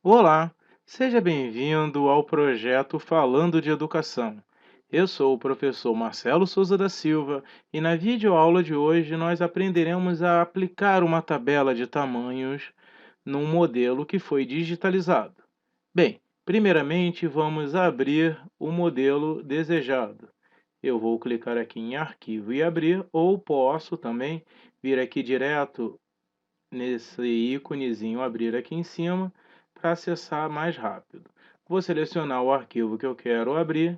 Olá, seja bem-vindo ao projeto Falando de Educação. Eu sou o professor Marcelo Souza da Silva e na videoaula de hoje nós aprenderemos a aplicar uma tabela de tamanhos num modelo que foi digitalizado. Bem, primeiramente vamos abrir o modelo desejado. Eu vou clicar aqui em Arquivo e Abrir, ou posso também vir aqui direto nesse íconezinho abrir aqui em cima para acessar mais rápido. Vou selecionar o arquivo que eu quero abrir,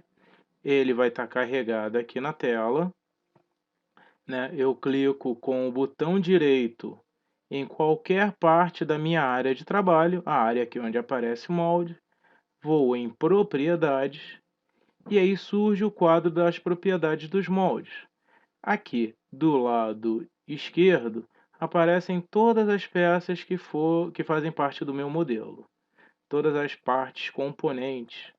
ele vai estar carregado aqui na tela, né? Eu clico com o botão direito em qualquer parte da minha área de trabalho, a área aqui onde aparece o molde, vou em propriedades e aí surge o quadro das propriedades dos moldes. Aqui do lado esquerdo aparecem todas as peças que fazem parte do meu modelo, todas as partes componentes.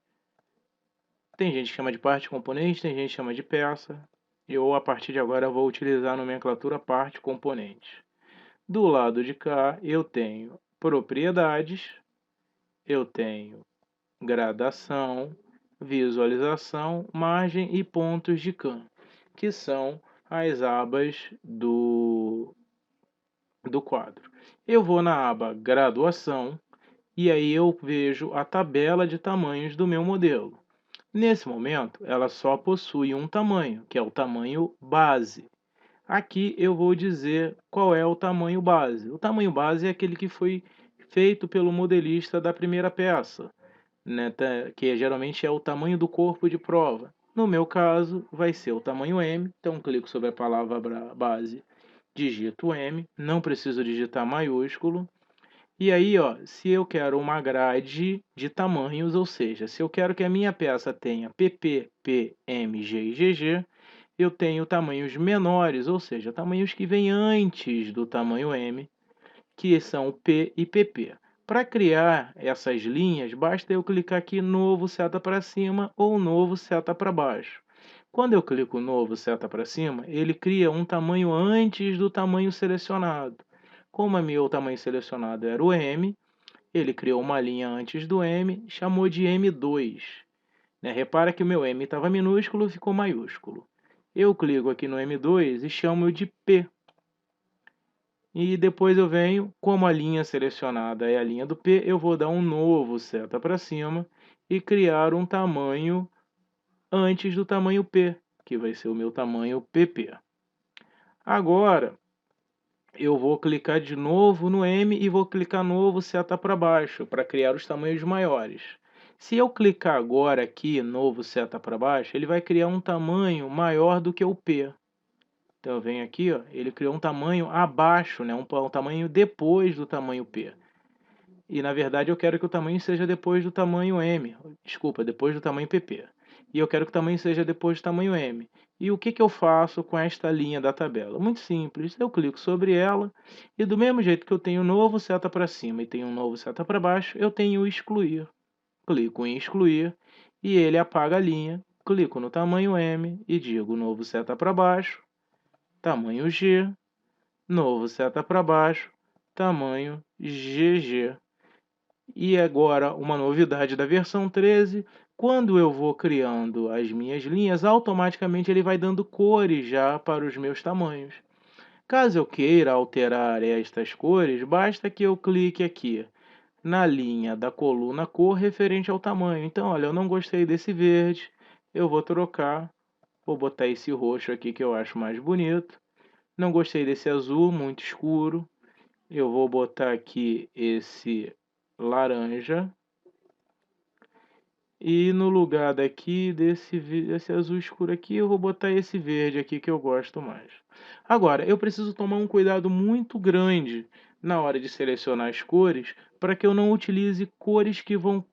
Tem gente que chama de parte componente, tem gente que chama de peça. Eu, a partir de agora, vou utilizar a nomenclatura parte componente. Do lado de cá, eu tenho propriedades, eu tenho gradação, visualização, margem e pontos de can, que são as abas do quadro. Eu vou na aba graduação e aí eu vejo a tabela de tamanhos do meu modelo. Nesse momento, ela só possui um tamanho, que é o tamanho base. Aqui eu vou dizer qual é o tamanho base. O tamanho base é aquele que foi feito pelo modelista da primeira peça, né, que geralmente é o tamanho do corpo de prova. No meu caso, vai ser o tamanho M, então clico sobre a palavra base, digito M, não preciso digitar maiúsculo. E aí, ó, se eu quero uma grade de tamanhos, ou seja, se eu quero que a minha peça tenha PP, P, M, G e GG, eu tenho tamanhos menores, ou seja, tamanhos que vêm antes do tamanho M, que são P e PP. Para criar essas linhas, basta eu clicar aqui novo seta para cima ou novo seta para baixo. Quando eu clico novo seta para cima, ele cria um tamanho antes do tamanho selecionado. Como o meu tamanho selecionado era o M, ele criou uma linha antes do M, chamou de M2. Né? Repara que o meu M estava minúsculo, ficou maiúsculo. Eu clico aqui no M2 e chamo de P. E depois eu venho, como a linha selecionada é a linha do P, eu vou dar um novo seta para cima e criar um tamanho antes do tamanho P, que vai ser o meu tamanho PP. Agora, eu vou clicar de novo no M e vou clicar novo seta para baixo, para criar os tamanhos maiores. Se eu clicar agora aqui, novo seta para baixo, ele vai criar um tamanho maior do que o P. Então eu venho aqui, ó, ele criou um tamanho abaixo, né, um tamanho depois do tamanho P. E na verdade eu quero que o tamanho seja depois do tamanho M, desculpa, depois do tamanho PP. E eu quero que o tamanho seja depois do tamanho M. E o que que eu faço com esta linha da tabela? Muito simples, eu clico sobre ela e do mesmo jeito que eu tenho um novo seta para cima e tenho um novo seta para baixo, eu tenho o excluir. Clico em excluir e ele apaga a linha. Clico no tamanho M e digo novo seta para baixo, tamanho G, novo seta para baixo, tamanho GG. E agora uma novidade da versão 13, quando eu vou criando as minhas linhas, automaticamente ele vai dando cores já para os meus tamanhos. Caso eu queira alterar estas cores, basta que eu clique aqui na linha da coluna cor referente ao tamanho. Então, olha, eu não gostei desse verde, eu vou trocar, vou botar esse roxo aqui que eu acho mais bonito. Não gostei desse azul, muito escuro, eu vou botar aqui esse laranja. E no lugar daqui, desse azul escuro aqui, eu vou botar esse verde aqui que eu gosto mais. Agora, eu preciso tomar um cuidado muito grande na hora de selecionar as cores, para que eu não utilize cores que vão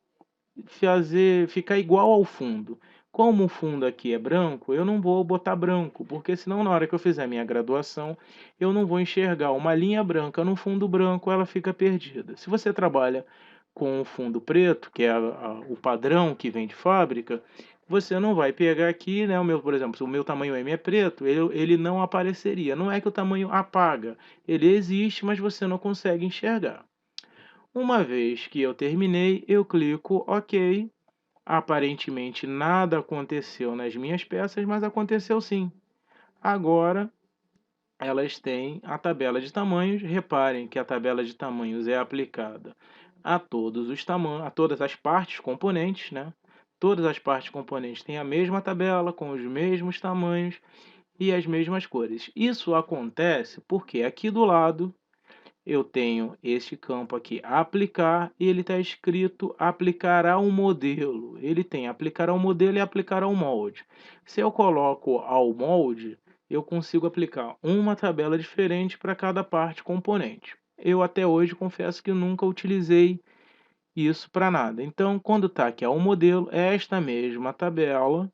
ficar igual ao fundo. Como o fundo aqui é branco, eu não vou botar branco, porque senão na hora que eu fizer minha graduação, eu não vou enxergar uma linha branca no fundo branco, ela fica perdida. Se você trabalha com o fundo preto, que é o padrão que vem de fábrica, você não vai pegar aqui, né, por exemplo, se o meu tamanho M é preto, ele não apareceria. Não é que o tamanho apaga, ele existe, mas você não consegue enxergar. Uma vez que eu terminei, eu clico OK. Aparentemente nada aconteceu nas minhas peças, mas aconteceu sim. Agora elas têm a tabela de tamanhos. Reparem que a tabela de tamanhos é aplicada a todos os tamanhos, a todas as partes componentes, né? Todas as partes componentes têm a mesma tabela, com os mesmos tamanhos e as mesmas cores. Isso acontece porque aqui do lado eu tenho este campo aqui, aplicar, e ele está escrito aplicar ao modelo. Ele tem aplicar ao modelo e aplicar ao molde. Se eu coloco ao molde, eu consigo aplicar uma tabela diferente para cada parte componente. Eu até hoje confesso que nunca utilizei isso para nada. Então, quando está aqui ao modelo, esta mesma tabela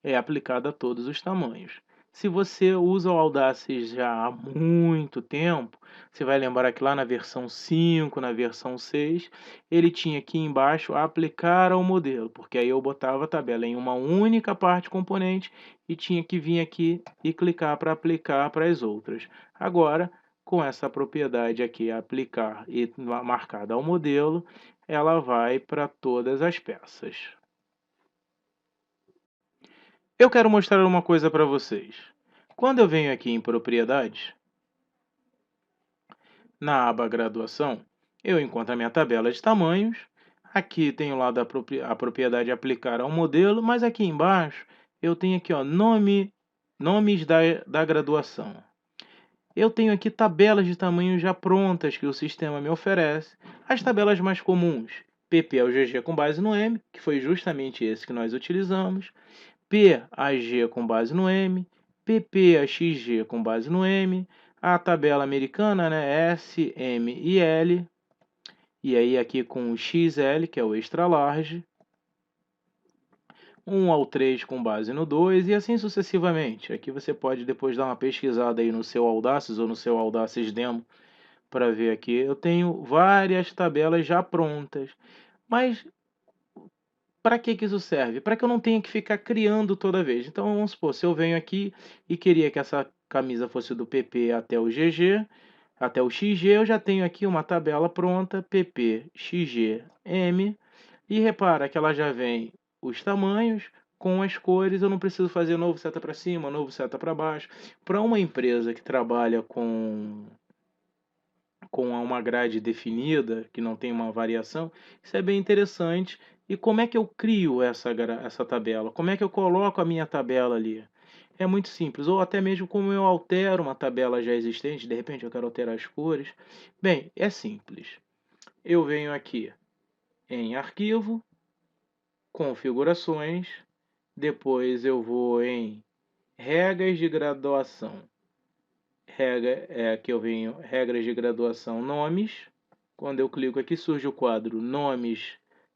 é aplicada a todos os tamanhos. Se você usa o Audacity já há muito tempo, você vai lembrar que lá na versão 5, na versão 6, ele tinha aqui embaixo aplicar ao modelo, porque aí eu botava a tabela em uma única parte componente e tinha que vir aqui e clicar para aplicar para as outras. Agora, com essa propriedade aqui, aplicar e marcada ao modelo, ela vai para todas as peças. Eu quero mostrar uma coisa para vocês. Quando eu venho aqui em Propriedades, na aba Graduação, eu encontro a minha tabela de tamanhos. Aqui tem o lado a propriedade aplicar ao modelo, mas aqui embaixo eu tenho aqui, ó, nomes da graduação. Eu tenho aqui tabelas de tamanhos já prontas que o sistema me oferece. As tabelas mais comuns, PP ao GG com base no M, que foi justamente esse que nós utilizamos. P a G com base no M, PP a XG com base no M, a tabela americana, né, S, M e L, e aí aqui com o XL, que é o extra large, 1 ao 3 com base no 2 e assim sucessivamente. Aqui você pode depois dar uma pesquisada aí no seu Audacity ou no seu Audacity Demo para ver aqui. Eu tenho várias tabelas já prontas, mas para que isso serve? Para que eu não tenha que ficar criando toda vez. Então, vamos supor, se eu venho aqui e queria que essa camisa fosse do PP até o GG, até o XG, eu já tenho aqui uma tabela pronta, PP, XG, M, e repara que ela já vem os tamanhos com as cores, eu não preciso fazer novo seta para cima, novo seta para baixo. Para uma empresa que trabalha com uma grade definida, que não tem uma variação, isso é bem interessante. E como é que eu crio essa tabela? Como é que eu coloco a minha tabela ali? É muito simples, ou até mesmo como eu altero uma tabela já existente, de repente eu quero alterar as cores. Bem, é simples. Eu venho aqui em Arquivo, Configurações, depois eu vou em Regras de graduação. Aqui eu venho regras de graduação, nomes. Quando eu clico aqui surge o quadro nomes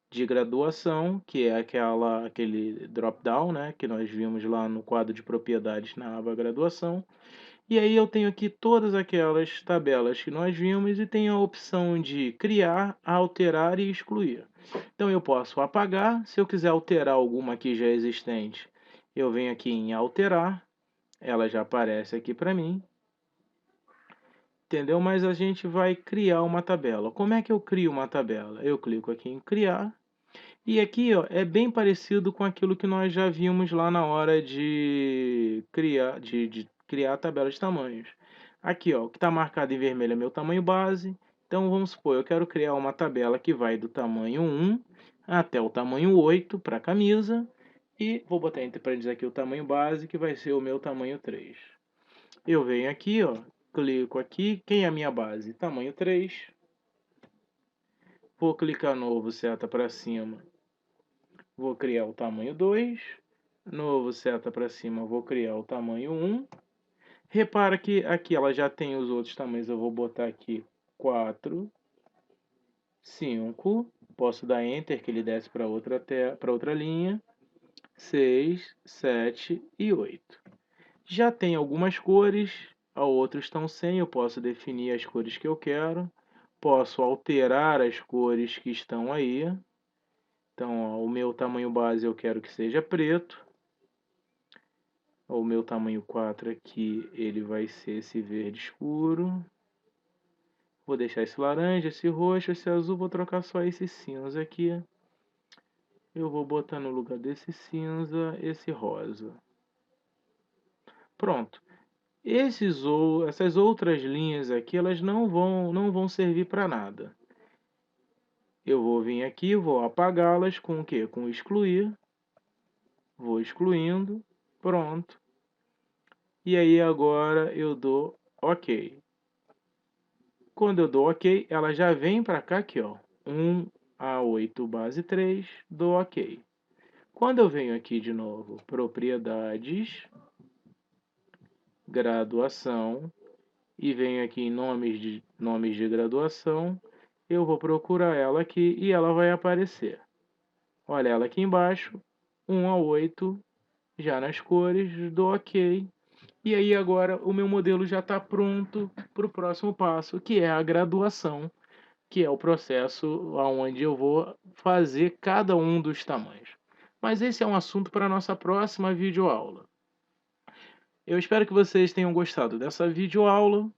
de graduação, que é aquele drop-down, né, que nós vimos lá no quadro de propriedades na aba graduação. E aí eu tenho aqui todas aquelas tabelas que nós vimos e tenho a opção de criar, alterar e excluir. Então eu posso apagar, se eu quiser alterar alguma aqui já existente, eu venho aqui em alterar, ela já aparece aqui para mim. Entendeu? Mas a gente vai criar uma tabela. Como é que eu crio uma tabela? Eu clico aqui em criar. E aqui, ó, é bem parecido com aquilo que nós já vimos lá na hora de criar a tabela de tamanhos. Aqui, ó, o que está marcado em vermelho é meu tamanho base. Então, vamos supor, eu quero criar uma tabela que vai do tamanho 1 até o tamanho 8 para a camisa. E vou botar entre parênteses aqui o tamanho base, que vai ser o meu tamanho 3. Eu venho aqui, ó, clico aqui, quem é a minha base? Tamanho 3. Vou clicar novo, seta para cima. Vou criar o tamanho 2. Novo, seta para cima, vou criar o tamanho 1. Repara que aqui ela já tem os outros tamanhos. Eu vou botar aqui 4, 5. Posso dar Enter, que ele desce para outra linha. 6, 7 e 8. Já tem algumas cores, outros estão sem, eu posso definir as cores que eu quero, posso alterar as cores que estão aí. Então, ó, o meu tamanho base eu quero que seja preto. O meu tamanho 4 aqui, ele vai ser esse verde escuro. Vou deixar esse laranja, esse roxo, esse azul, vou trocar só esse cinza aqui. Eu vou botar no lugar desse cinza, esse rosa. Pronto. Essas outras linhas aqui, elas não vão servir para nada. Eu vou vir aqui, vou apagá-las com o quê? Com excluir. Vou excluindo. Pronto. E aí agora eu dou OK. Quando eu dou OK, ela já vem para cá aqui, ó. 1 a 8 base 3, dou OK. Quando eu venho aqui de novo, propriedades, graduação, e venho aqui em nomes de graduação, eu vou procurar ela aqui e ela vai aparecer. Olha ela aqui embaixo, 1 a 8, já nas cores, dou OK. E aí agora o meu modelo já está pronto para o próximo passo, que é a graduação, que é o processo onde eu vou fazer cada um dos tamanhos. Mas esse é um assunto para a nossa próxima videoaula. Eu espero que vocês tenham gostado dessa videoaula.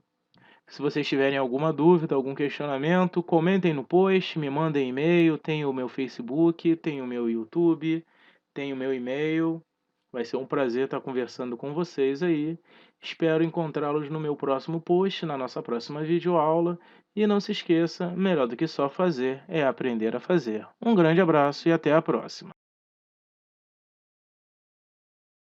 Se vocês tiverem alguma dúvida, algum questionamento, comentem no post, me mandem e-mail, tem o meu Facebook, tem o meu YouTube, tem o meu e-mail. Vai ser um prazer estar conversando com vocês aí. Espero encontrá-los no meu próximo post, na nossa próxima videoaula. E não se esqueça, melhor do que só fazer é aprender a fazer. Um grande abraço e até a próxima.